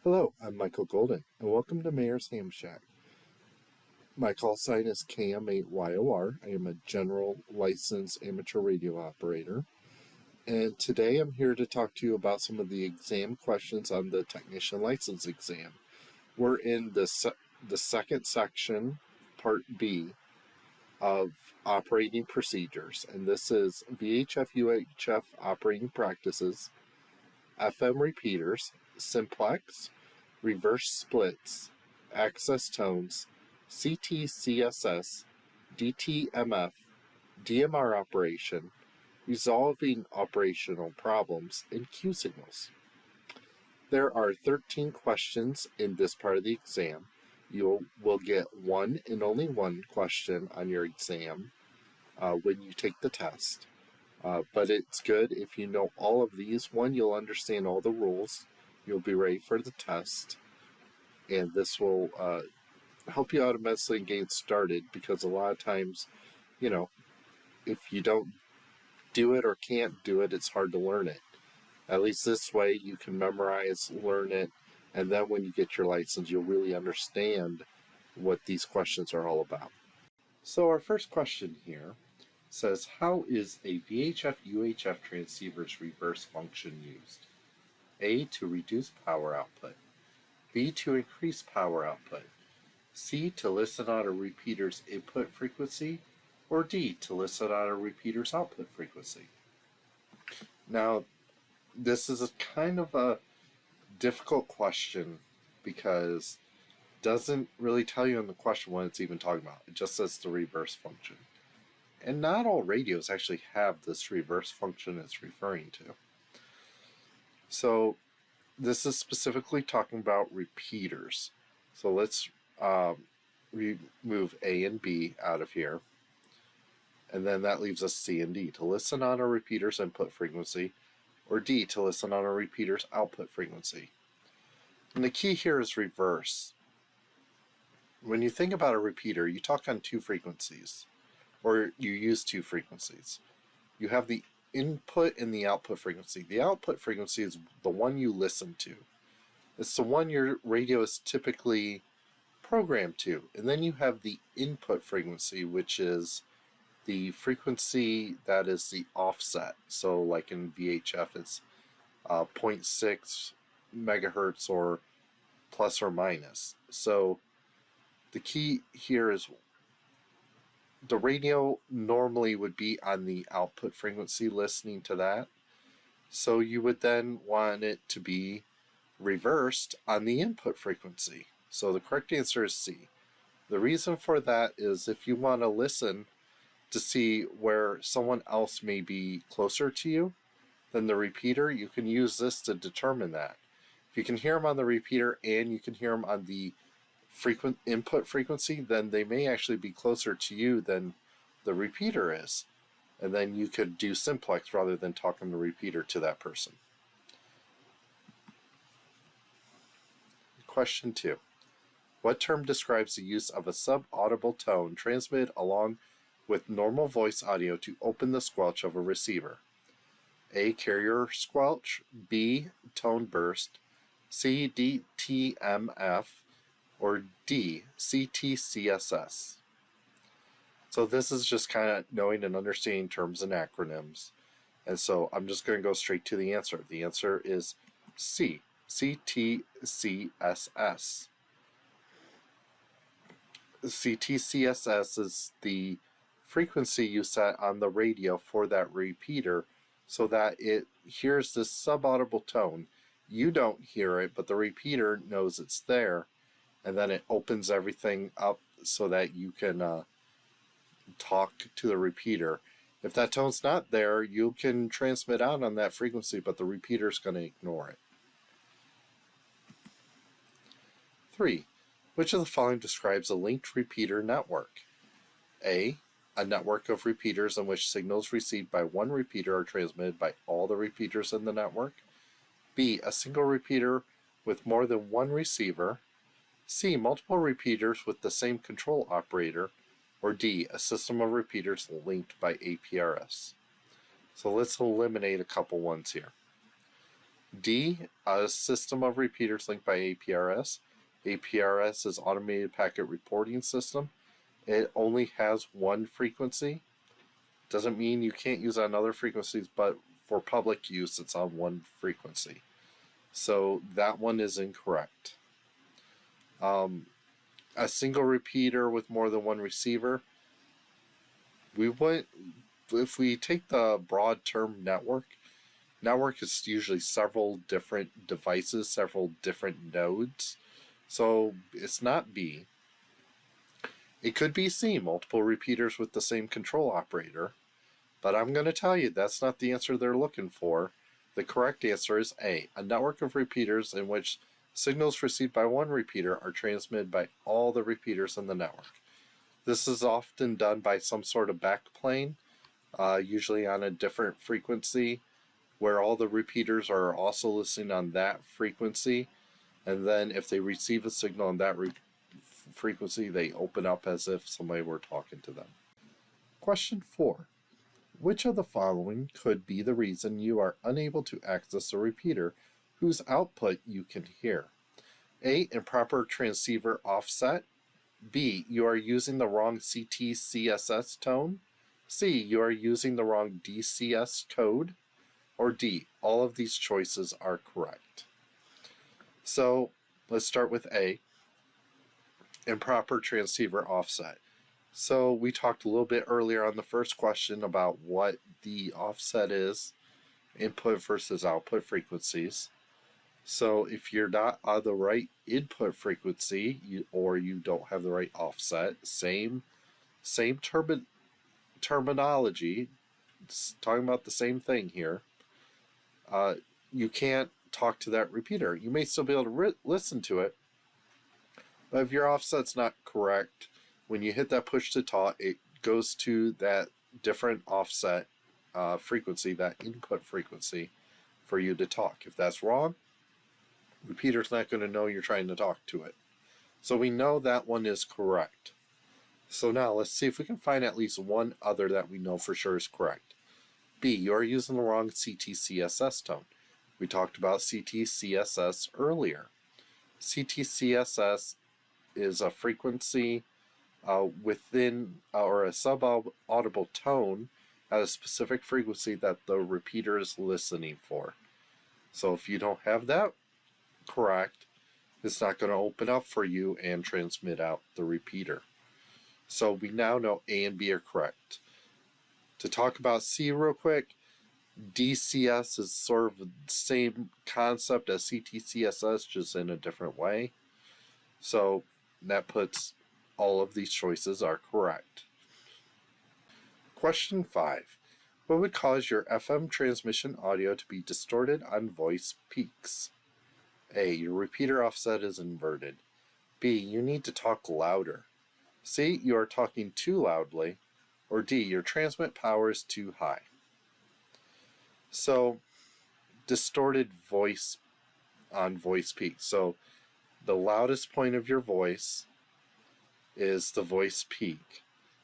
Hello, I'm Michael Golden, and welcome to Mayor's Ham Shack. My call sign is KM8YOR. I am a general licensed amateur radio operator, and today I'm here to talk to you about some of the exam questions on the technician license exam. We're in the second section, Part B, of operating procedures, and this is VHF-UHF operating practices, FM repeaters, simplex, reverse splits, access tones, CTCSS, DTMF, DMR operation, resolving operational problems, and Q signals. There are 13 questions in this part of the exam. You will get one and only one question on your exam when you take the test. But it's good if you know all of these. One, you'll understand all the rules. You'll be ready for the test. And this will help you out immensely in getting started, because a lot of times, if you don't do it or can't do it, it's hard to learn it. At least this way you can memorize, learn it, and then when you get your license, you'll really understand what these questions are all about. So our first question here says, how is a VHF-UHF transceiver's reverse function used? A, to reduce power output. B, to increase power output. C, to listen on a repeater's input frequency. Or D, to listen on a repeater's output frequency. Now, this is a kind of a difficult question because it doesn't really tell you in the question what it's even talking about. It just says the reverse function. And not all radios actually have this reverse function it's referring to. So this is specifically talking about repeaters. So let's remove A and B out of here. And then that leaves us C and D, to listen on a repeater's input frequency, or D, to listen on a repeater's output frequency. And the key here is reverse. When you think about a repeater, you talk on two frequencies, or you use two frequencies. You have the input and the output frequency. The output frequency is the one you listen to. It's the one your radio is typically programmed to. And then you have the input frequency, which is the frequency that is the offset. So like in VHF, it's 0.6 megahertz or plus or minus. So the key here is the radio normally would be on the output frequency listening to that. So you would then want it to be reversed on the input frequency. So the correct answer is C. The reason for that is if you want to listen to see where someone else may be closer to you than the repeater, you can use this to determine that. If you can hear them on the repeater and you can hear them on the input frequency, then they may actually be closer to you than the repeater is. And then you could do simplex rather than talking the repeater to that person. Question 2. What term describes the use of a subaudible tone transmitted along with normal voice audio to open the squelch of a receiver? A, carrier squelch. B, tone burst. C, DTMF. Or D, CTCSS. So this is just kind of knowing and understanding terms and acronyms. And so I'm just going to go straight to the answer. The answer is C, CTCSS. CTCSS is the frequency you set on the radio for that repeater so that it hears this subaudible tone. You don't hear it, but the repeater knows it's there, and then it opens everything up so that you can talk to the repeater. If that tone's not there, you can transmit out on that frequency, but the repeater's going to ignore it. 3. Which of the following describes a linked repeater network? A network of repeaters in which signals received by one repeater are transmitted by all the repeaters in the network. B, a single repeater with more than one receiver. C. Multiple repeaters with the same control operator. Or D. A system of repeaters linked by APRS. So let's eliminate a couple ones here. D. A system of repeaters linked by APRS. APRS is Automated Packet Reporting System. It only has one frequency. Doesn't mean you can't use on other frequencies, but for public use, it's on one frequency. So that one is incorrect. A single repeater with more than one receiver. If we take the broad term network is usually several different devices, several different nodes. So it's not B. It could be C, multiple repeaters with the same control operator. But I'm going to tell you that's not the answer they're looking for. The correct answer is A, a network of repeaters in which signals received by one repeater are transmitted by all the repeaters in the network. This is often done by some sort of backplane, usually on a different frequency, where all the repeaters are also listening on that frequency, and then if they receive a signal on that frequency, they open up as if somebody were talking to them. Question 4. Which of the following could be the reason you are unable to access a repeater whose output you can hear? A. Improper transceiver offset. B. You are using the wrong CT-CSS tone. C. You are using the wrong DCS code. Or D. All of these choices are correct. So let's start with A. Improper transceiver offset. So we talked a little bit earlier on the first question about what the offset is, input versus output frequencies. So if you're not on the right input frequency, or you don't have the right offset, same terminology, it's talking about the same thing here, you can't talk to that repeater. You may still be able to listen to it, but if your offset's not correct, when you hit that push to talk, it goes to that different offset frequency, that input frequency, for you to talk. If that's wrong, repeater's not going to know you're trying to talk to it. So we know that one is correct. So now let's see if we can find at least one other that we know for sure is correct. B, you're using the wrong CT-CSS tone. We talked about CT-CSS earlier. CT-CSS is a frequency within or a sub-audible tone at a specific frequency that the repeater is listening for. So if you don't have that correct, it's not going to open up for you and transmit out the repeater. So we now know A and B are correct. To talk about C real quick, DCS is sort of the same concept as CT-CSS, just in a different way. So that puts all of these choices are correct. Question 5. What would cause your FM transmission audio to be distorted on voice peaks? A. Your repeater offset is inverted. B. You need to talk louder. C. You are talking too loudly. Or D. Your transmit power is too high. So, distorted voice on voice peak. So, the loudest point of your voice is the voice peak.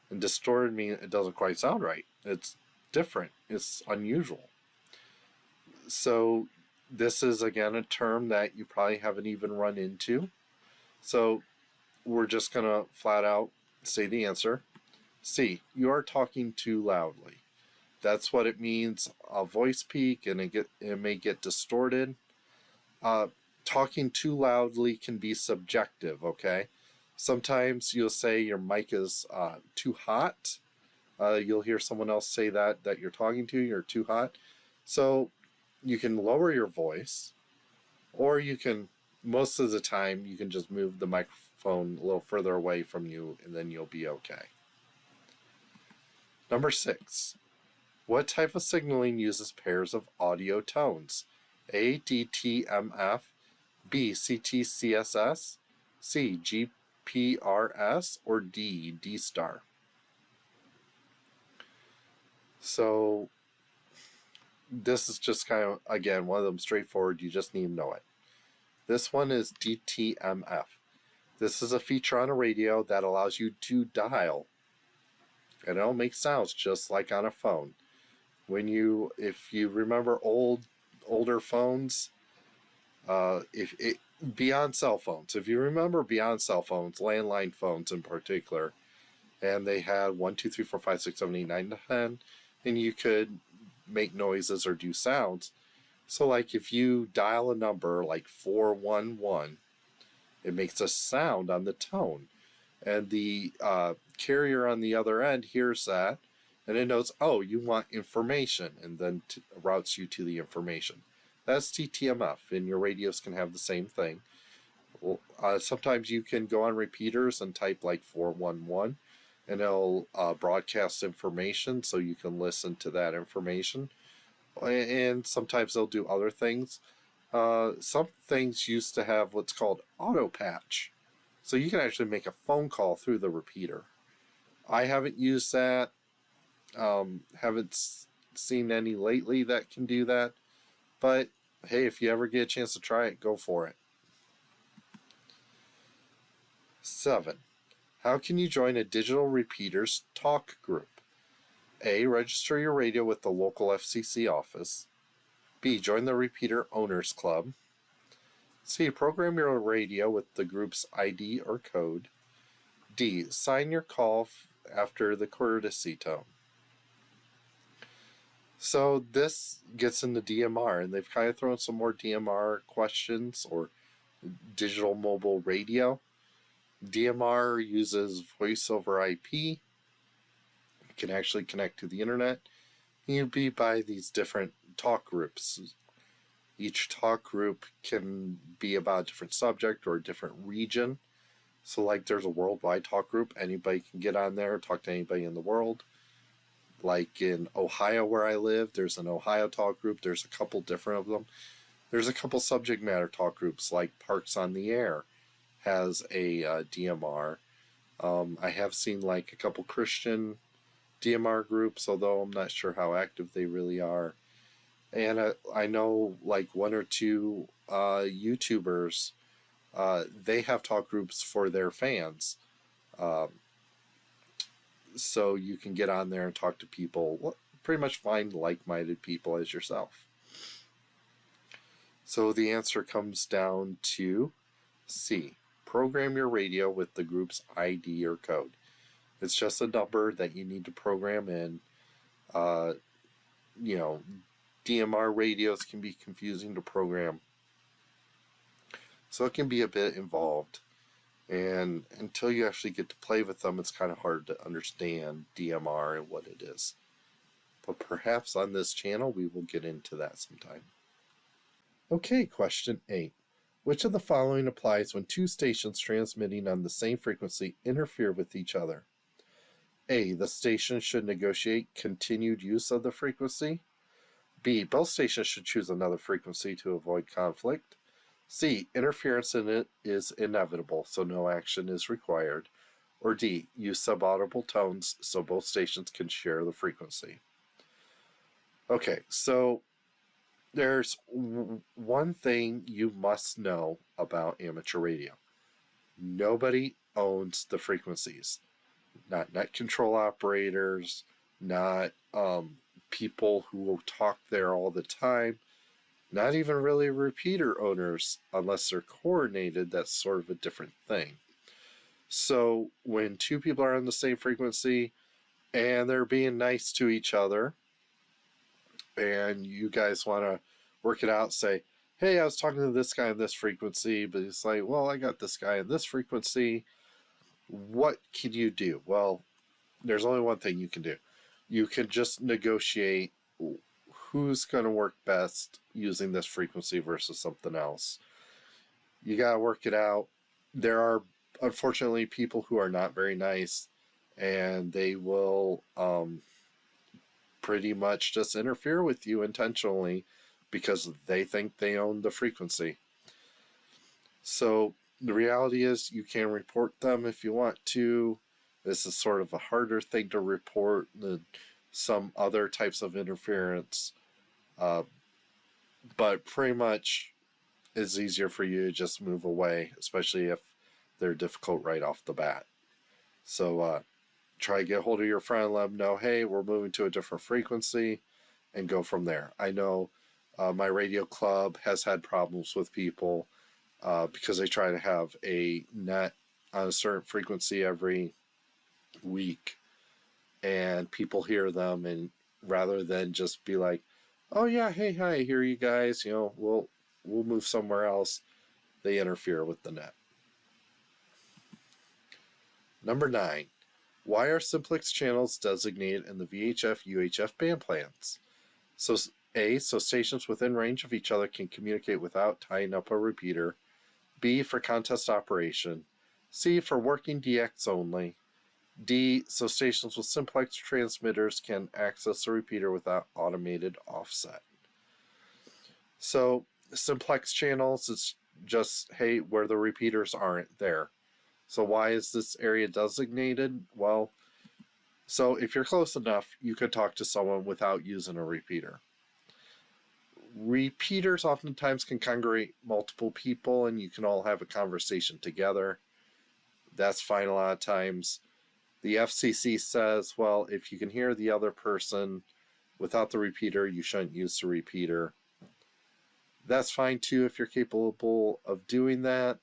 And distorted means it doesn't quite sound right. It's different. It's unusual. So, this is again a term that you probably haven't even run into. So, we're just going to flat out say the answer. C. You are talking too loudly. That's what it means, a voice peak, and it may get distorted. Talking too loudly can be subjective, okay? Sometimes you'll say your mic is too hot. You'll hear someone else say that you're talking to, you're too hot. So you can lower your voice, or you can, most of the time, you can just move the microphone a little further away from you, and then you'll be okay. Number 6. What type of signaling uses pairs of audio tones? A. DTMF. B. CT-CSS. C. GPRS. Or D. D-star. So this is just kind of, again, one of them straightforward. You just need to know it. This one is DTMF. This is a feature on a radio that allows you to dial, and it'll make sounds just like on a phone. If you remember older phones, if it beyond cell phones, if you remember beyond cell phones, landline phones in particular, and they had 1, 2, 3, 4, 5, 6, 7, 8, 9, 10, and you could make noises or do sounds. So, like if you dial a number like 411, it makes a sound on the tone, and the carrier on the other end hears that, and it knows, oh, you want information, and then routes you to the information. That's TTMF, and your radios can have the same thing. Sometimes you can go on repeaters and type like 411, and it'll broadcast information so you can listen to that information. And sometimes they'll do other things. Some things used to have what's called auto patch, so you can actually make a phone call through the repeater. I haven't used that. Haven't seen any lately that can do that. But hey, if you ever get a chance to try it, go for it. 7. How can you join a digital repeaters talk group? A. Register your radio with the local FCC office. B. Join the Repeater Owners Club. C. Program your radio with the group's ID or code. D. Sign your call after the courtesy tone. So this gets into DMR, and they've kind of thrown some more DMR questions, or digital mobile radio. DMR uses voice over IP. It can actually connect to the internet. You'd be by these different talk groups. Each talk group can be about a different subject or a different region. So like there's a worldwide talk group. Anybody can get on there and talk to anybody in the world. Like in Ohio where I live, there's an Ohio talk group. There's a couple different of them. There's a couple subject matter talk groups, like Parks on the Air has a DMR. I have seen like a couple Christian DMR groups, although I'm not sure how active they really are. And I know like 1 or 2 YouTubers, they have talk groups for their fans. So you can get on there and talk to people, pretty much find like-minded people as yourself. So the answer comes down to C. Program your radio with the group's ID or code. It's just a number that you need to program in. DMR radios can be confusing to program, so it can be a bit involved. And until you actually get to play with them, it's kind of hard to understand DMR and what it is. But perhaps on this channel, we will get into that sometime. Okay, question 8. Which of the following applies when 2 stations transmitting on the same frequency interfere with each other? A. The station should negotiate continued use of the frequency. B. Both stations should choose another frequency to avoid conflict. C. Interference in it is inevitable, so no action is required. Or D. Use subaudible tones so both stations can share the frequency. Okay, so there's one thing you must know about amateur radio. Nobody owns the frequencies. Not net control operators, not people who will talk there all the time, not even really repeater owners unless they're coordinated. That's sort of a different thing. So when 2 people are on the same frequency and they're being nice to each other, and you guys want to work it out, say, hey, I was talking to this guy on this frequency, but he's like, well, I got this guy on this frequency. What can you do? Well, there's only one thing you can do. You can just negotiate who's going to work best using this frequency versus something else. You got to work it out. There are, unfortunately, people who are not very nice, and they will pretty much just interfere with you intentionally because they think they own the frequency. So the reality is you can report them if you want to. This is sort of a harder thing to report than some other types of interference. But pretty much it's easier for you to just move away, especially if they're difficult right off the bat. So try to get a hold of your friend, let them know, hey, we're moving to a different frequency, and go from there. I know my radio club has had problems with people because they try to have a net on a certain frequency every week, and people hear them, and rather than just be like, oh yeah, hey, hi, here you guys, we'll move somewhere else, they interfere with the net. Number 9, why are simplex channels designated in the VHF-UHF band plans? So stations within range of each other can communicate without tying up a repeater. B, for contest operation. C, for working DX only. D, so stations with simplex transmitters can access the repeater without automated offset. So simplex channels is just, hey, where the repeaters aren't there. So why is this area designated? Well, so if you're close enough, you could talk to someone without using a repeater. Repeaters oftentimes can congregate multiple people and you can all have a conversation together. That's fine a lot of times. The FCC says, well, if you can hear the other person without the repeater, you shouldn't use the repeater. That's fine too if you're capable of doing that.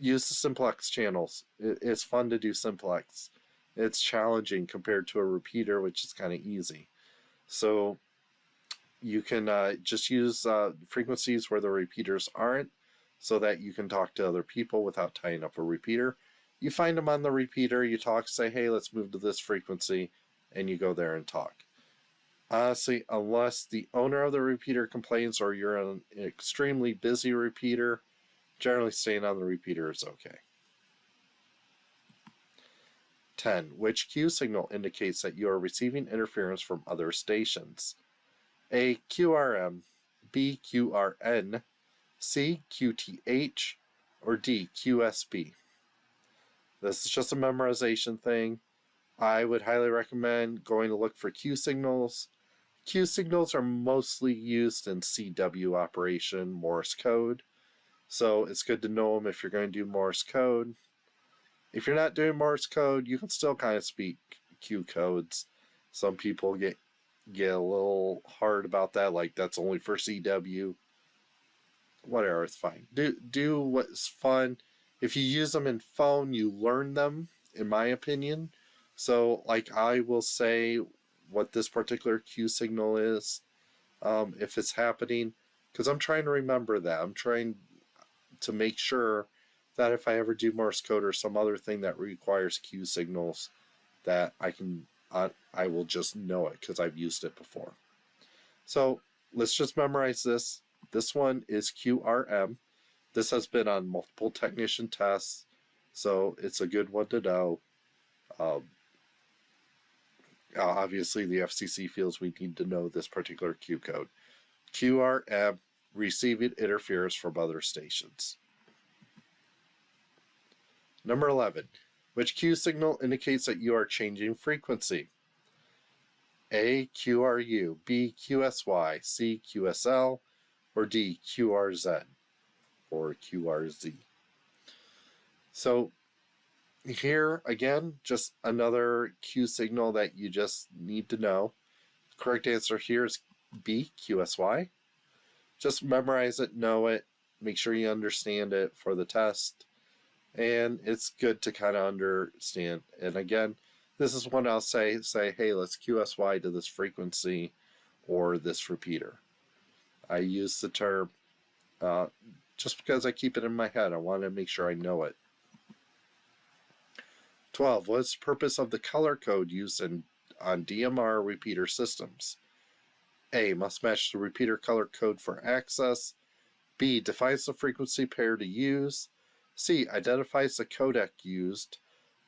Use the simplex channels. It's fun to do simplex. It's challenging compared to a repeater, which is kind of easy. So you can just use frequencies where the repeaters aren't so that you can talk to other people without tying up a repeater. You find them on the repeater, you talk, say, hey, let's move to this frequency, and you go there and talk. Honestly, unless the owner of the repeater complains or you're on an extremely busy repeater, generally staying on the repeater is okay. 10. Which Q signal indicates that you are receiving interference from other stations? A, QRM, B, QRN, C, QTH, or D, QSB? This is just a memorization thing. I would highly recommend going to look for Q signals. Q signals are mostly used in CW operation, Morse code. So it's good to know them if you're going to do Morse code. If you're not doing Morse code, you can still kind of speak Q codes. Some people get a little hard about that, like that's only for CW. Whatever, it's fine. Do what's fun. If you use them in phone, you learn them, in my opinion. So, like, I will say what this particular Q signal is, if it's happening, because I'm trying to remember that. I'm trying to make sure that if I ever do Morse code or some other thing that requires Q signals, that I will just know it because I've used it before. So let's just memorize this. This one is QRM. This has been on multiple technician tests, so it's a good one to know. Obviously, the FCC feels we need to know this particular Q code. QRM, receiving interference from other stations. Number 11. Which Q signal indicates that you are changing frequency? A, QRU, B, QSY, C, QSL, or D, QRZ, or QRZ. So here, again, just another Q signal that you just need to know. The correct answer here is B, QSY. Just memorize it, know it, make sure you understand it for the test, and it's good to kind of understand. And again, this is one I'll say, hey, let's QSY to this frequency or this repeater. I use the term just because I keep it in my head. I want to make sure I know it. 12. What is the purpose of the color code used on DMR repeater systems? A, must match the repeater color code for access. B, defines the frequency pair to use. C, identifies the codec used.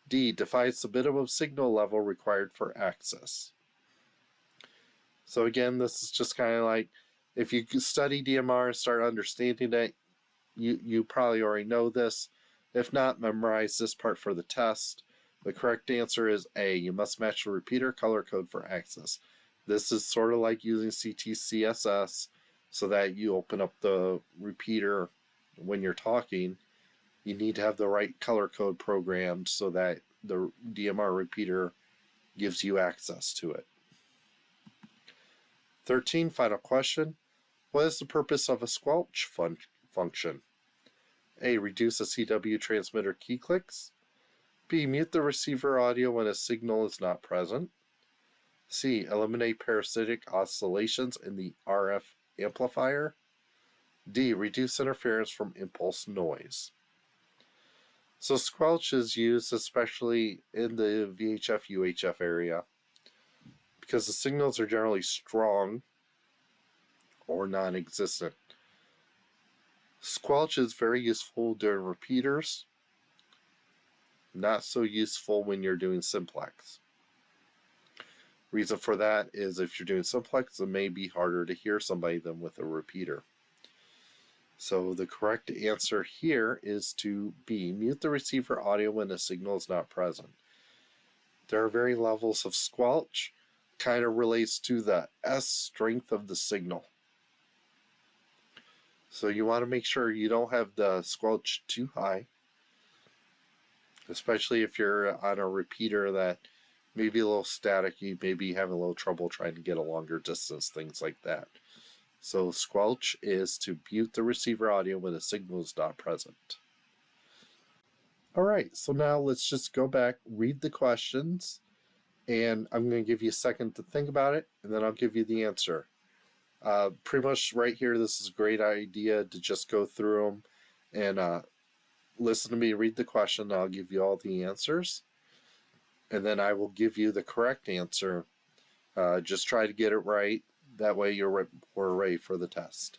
D, defines the minimum signal level required for access. So again, this is just kind of like, if you study DMR and start understanding it, you probably already know this. If not, memorize this part for the test. The correct answer is A, you must match the repeater color code for access. This is sort of like using CTCSS so that you open up the repeater when you're talking, you need to have the right color code programmed so that the DMR repeater gives you access to it. 13, final question. What is the purpose of a squelch function? A. Reduce the CW transmitter key clicks. B. Mute the receiver audio when a signal is not present. C. Eliminate parasitic oscillations in the RF amplifier. D. Reduce interference from impulse noise. So squelch is used especially in the VHF-UHF area because the signals are generally strong or non-existent. Squelch is very useful during repeaters, not so useful when you're doing simplex. Reason for that is if you're doing simplex, it may be harder to hear somebody than with a repeater. So the correct answer here is to B. Mute the receiver audio when a signal is not present. There are varying levels of squelch. Kind of relates to the S strength of the signal. So you want to make sure you don't have the squelch too high, especially if you're on a repeater that may be a little staticky, maybe having a little trouble trying to get a longer distance, things like that. So squelch is to mute the receiver audio when a signal is not present. Alright, so now let's just go back, read the questions, and I'm going to give you a second to think about it, and then I'll give you the answer. Pretty much right here, this is a great idea to just go through them and listen to me read the question. I'll give you all the answers, and then I will give you the correct answer. Just try to get it right. That way we're ready for the test.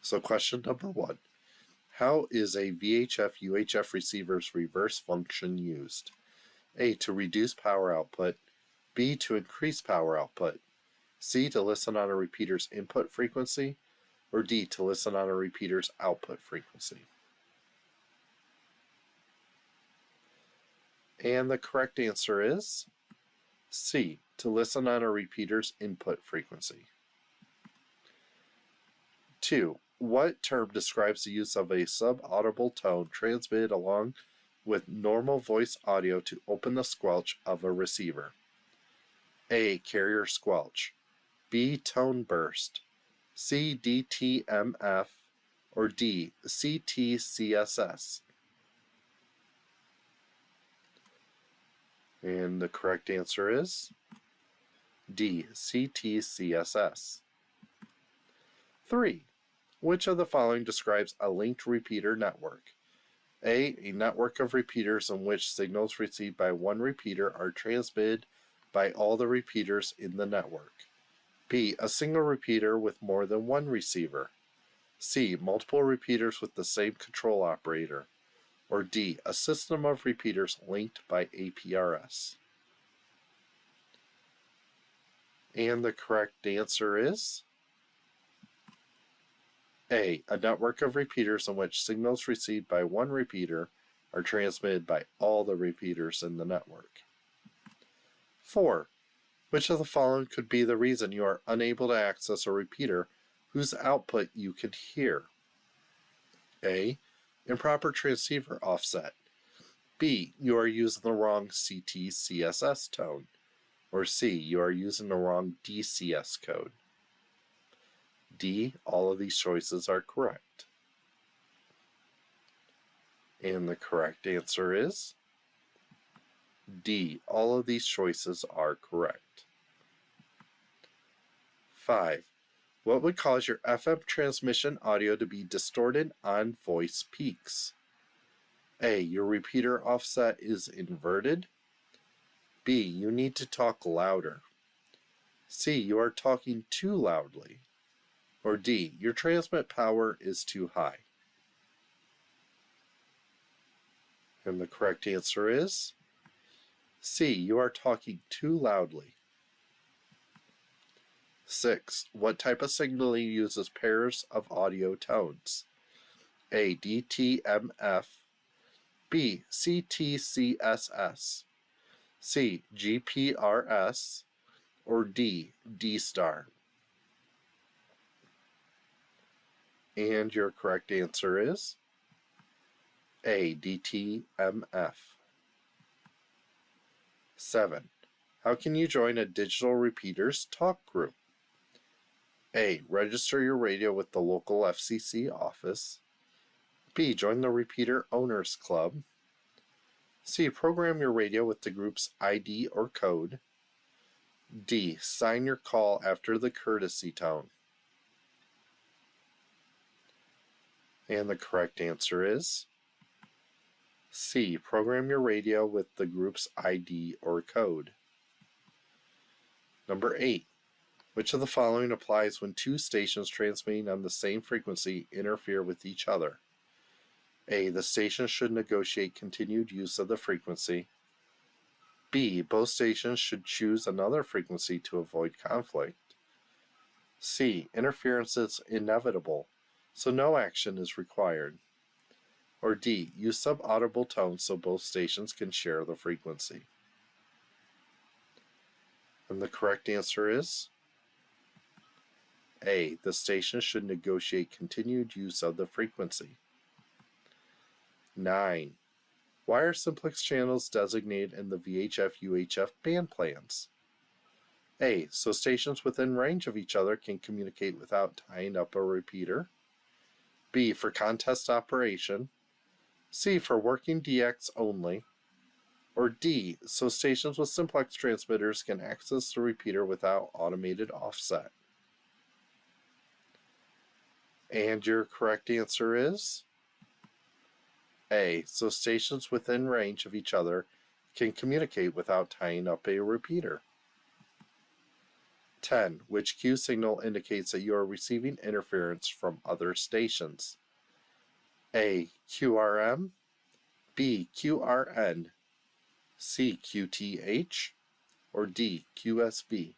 So question number 1. How is a VHF-UHF receiver's reverse function used? A. To reduce power output. B. To increase power output. C. To listen on a repeater's input frequency. Or D. To listen on a repeater's output frequency. And the correct answer is C. To listen on a repeater's input frequency. 2. What term describes the use of a subaudible tone transmitted along with normal voice audio to open the squelch of a receiver? A. Carrier squelch. B. Tone burst. C. DTMF. Or D. CTCSS. And the correct answer is D. CTCSS. 3. Which of the following describes a linked repeater network? A. A network of repeaters in which signals received by one repeater are transmitted by all the repeaters in the network. B. A single repeater with more than one receiver. C. Multiple repeaters with the same control operator. Or D. A system of repeaters linked by APRS. And the correct answer is A. A network of repeaters in which signals received by one repeater are transmitted by all the repeaters in the network. 4. Which of the following could be the reason you are unable to access a repeater whose output you can hear? A. Improper transceiver offset. B. You are using the wrong CTCSS tone. Or C. You are using the wrong DCS code. D. All of these choices are correct. And the correct answer is D. All of these choices are correct. 5. What would cause your FM transmission audio to be distorted on voice peaks? A. Your repeater offset is inverted. B. You need to talk louder. C. You are talking too loudly. Or D. Your transmit power is too high. And the correct answer is C. You are talking too loudly. 6. What type of signaling uses pairs of audio tones? A. DTMF. B. CTCSS. C. GPRS. Or D. D-star. And your correct answer is A, DTMF. 7. How can you join a digital repeaters talk group? A, register your radio with the local FCC office. B, join the Repeater Owners Club. C, program your radio with the group's ID or code. D, sign your call after the courtesy tone. And the correct answer is C, program your radio with the group's ID or code. Number 8. Which of the following applies when two stations transmitting on the same frequency interfere with each other? A, the stations should negotiate continued use of the frequency. B, both stations should choose another frequency to avoid conflict. C, interference is inevitable, so no action is required. Or D, use subaudible tones so both stations can share the frequency. And the correct answer is A, the station should negotiate continued use of the frequency. 9. Why are simplex channels designated in the VHF-UHF band plans? A, so stations within range of each other can communicate without tying up a repeater. B, for contest operation. C, for working DX only. Or D, so stations with simplex transmitters can access the repeater without automated offset. And your correct answer is A, so stations within range of each other can communicate without tying up a repeater. 10. Which Q signal indicates that you are receiving interference from other stations? A, QRM, B, QRN, C, QTH, or D, QSB?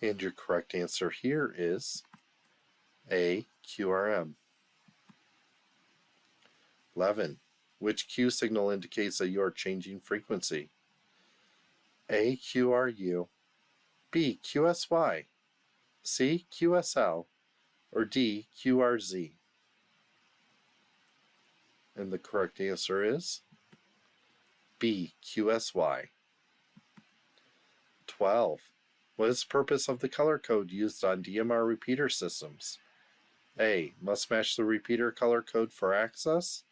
And your correct answer here is A, QRM. 11. Which Q signal indicates that you are changing frequency? A, QRU, B, QSY, C, QSL, or D, QRZ? And the correct answer is B, QSY. 12. What is the purpose of the color code used on DMR repeater systems? A, must match the repeater color code for access.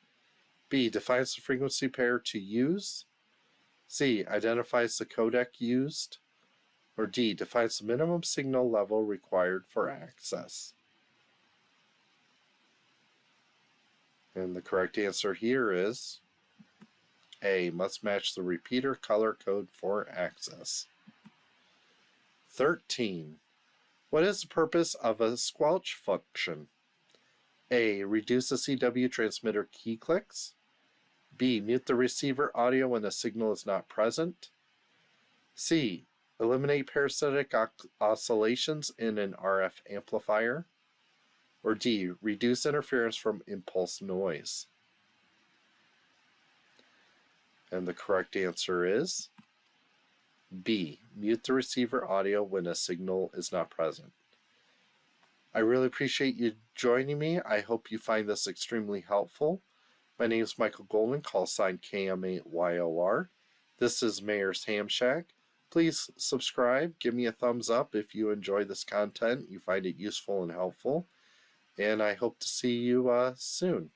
B, defines the frequency pair to use. C, identifies the codec used. Or D, defines the minimum signal level required for access. And the correct answer here is A, must match the repeater color code for access. 13. What is the purpose of a squelch function? A, reduce the CW transmitter key clicks. B, mute the receiver audio when a signal is not present. C, eliminate parasitic oscillations in an RF amplifier. Or D, reduce interference from impulse noise. And the correct answer is B, mute the receiver audio when a signal is not present. I really appreciate you joining me. I hope you find this extremely helpful. My name is Michael Golden, call sign KM8YOR. This is Mayor's Ham Shack. Please subscribe, give me a thumbs up if you enjoy this content, you find it useful and helpful, and I hope to see you soon.